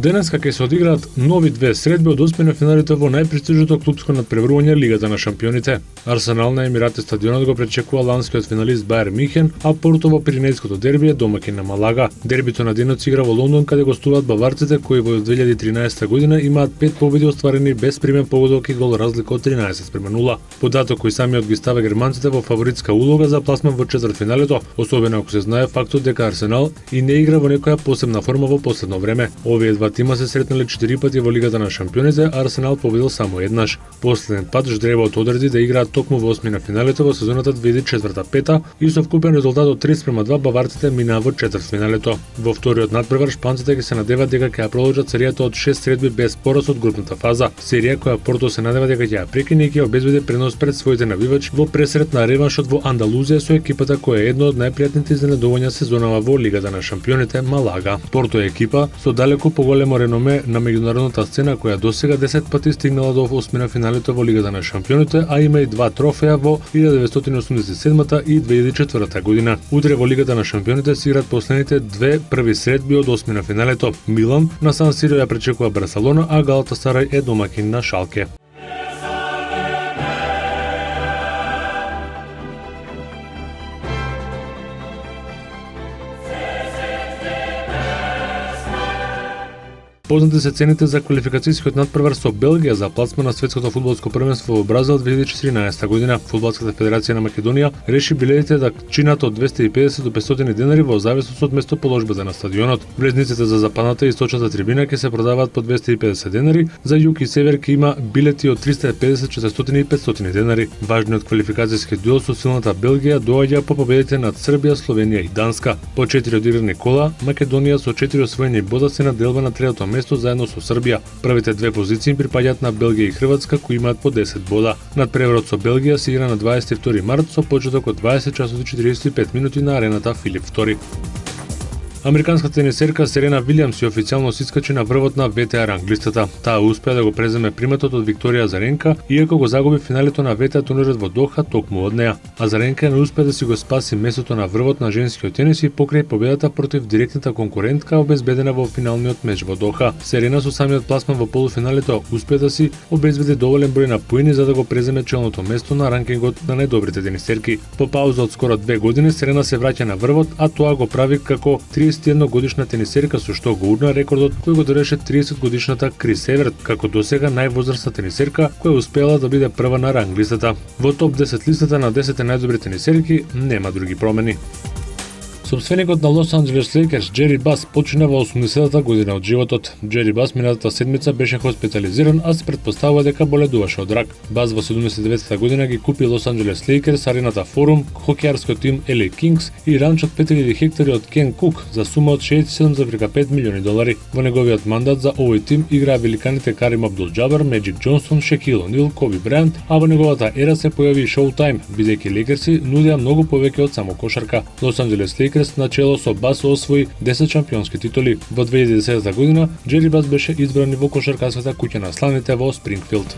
Денеска ќе се одиграат нови две средби од осмина финалите во најпрестижното клупско надпреварување Лигата на шампионите. Арсенал на Емирати стадионот го пречекува ланскиот финалист Баер Михен, а Порто во Пиринејското дерби е домаќин на Малага. Дербито на денот се игра во Лондон, каде гостуваат баварците кои во 2013 година имаат 5 победи остварени без примен погодок и гол разлика од 13:0. Податок кој самиот ги става германците во фаворитска улога за пласман во четвртфиналето, особено ако се знае фактот дека Арсенал и не игра во некоја посебна форма во последно време. Овие два тима се сретнале 4 пати во Лигата на шампионите, а Арсенал победил само еднаш. Последен пат ждребот одреди да играат токму во осмина финалето во сезоната 2004-5 и со вкупен резултат од 3:2 баварците минаа во четвртфиналето. Во вториот надпревар шпанците ќе се надеваат дека ќе ја продолжат серијата од 6 средби без пораз од групната фаза, серија која Порто се надева дека ќе ја прекине и ќе обезбеди пренос пред своите навивачи во пресрет на реваншот во Андалузија со екипата која е едно од најпријатните изненадувања сезонава во Лигата на шампионите Малага. Порто е екипа со далеку поголемо реноме на меѓународната сцена која досега 10 пати стигнала до осмина финалето во Лигата на шампионите, а има и 2 трофеја во 1987 и 2004 година. Утре во Лигата на шампионите се играат последните две први средби од осмина финалето. Милан на Сан Сиро ја пречекува Барселона, а Галатасарај е домаќин на Шалке. Познати се цените за квалификацијскиот надпревар со Белгија за пласман на светското фудбалско првенство во Бразил 2014 година. Фудбалската федерација на Македонија реши билетите да чинат од 250 до 500 денари во зависност од местоположбата на стадионот. Влезниците за западната и источната трибина ќе се продаваат по 250 денари, за југ и север ќе има билети од 350, 400 и 500 денари. Важниот квалификацијски дуел со силната Белгија доаѓа по победите над Србија, Словенија и Данска. По 4 одиграни кола, Македонија со 4 освоени бода се наделва на третото место заедно со Србија. Првите две позиции припаѓаат на Белгија и Хрватска кои имаат по 10 бода. Надпреварот со Белгија се игра на 22 март со почеток од 20 часот и 45 минути на арената Филип II. Американската тенисерка Серена Вилијамс ја официјално се искачи на врвот на ВТА ранглистата. Таа успеа да го преземе приматот од Викторија Азаренка, иако го загуби финалето на ВТА турнирот во Доха токму од неа. Азаренка не успеа да си го спаси местото на врвот на женскиот тенис и покрај победата против директната конкурентка обезбедена во финалниот меч во Доха. Серена со самиот пласман во полуфиналето успеа да си обезбеди доволен број на поени за да го преземе челното место на ранкингот на најдобрите тенисерки. По пауза од скоро 2 години Серена се враќа на врвот, а тоа го прави како 31 годишна тенисерка со што го урна рекордот кој го држеше 30 годишната Крис Еверт како досега највозрасна тенисерка која успеала да биде прва на ранглистата. Во топ 10 листата на 10 најдобри тенисерки нема други промени. Собственикот на Лос Анџелес Лейкерс Џери Бас почина во 80-та година од животот. Џери Бас минатата седмица беше хоспитализиран, а се претпоставува дека боледуваше од рак. Бас во 79-та година ги купи Лос Анџелес Лейкерс, арената Форум, хокејарскиот тим LA Kings и ранчот 5000 хектари од Кен Кук за сума од 67,5 милиони долари. Во неговиот мандат за овој тим играа великаните Карим Абдул-Џабар, Меджик Џонсон, Шекил О'Нил, Коби Брајант, а во неговата ера се појави и Шоутајм, бидејќи Лейкерси нудеа многу повеќе од само кошарка. Лос Анџелес Лейкерс начело со Бас освои 10 шампионски титули. Во 2010 година Џери Бас беше избран во кошаркарската куќа на славните во Спрингфилд.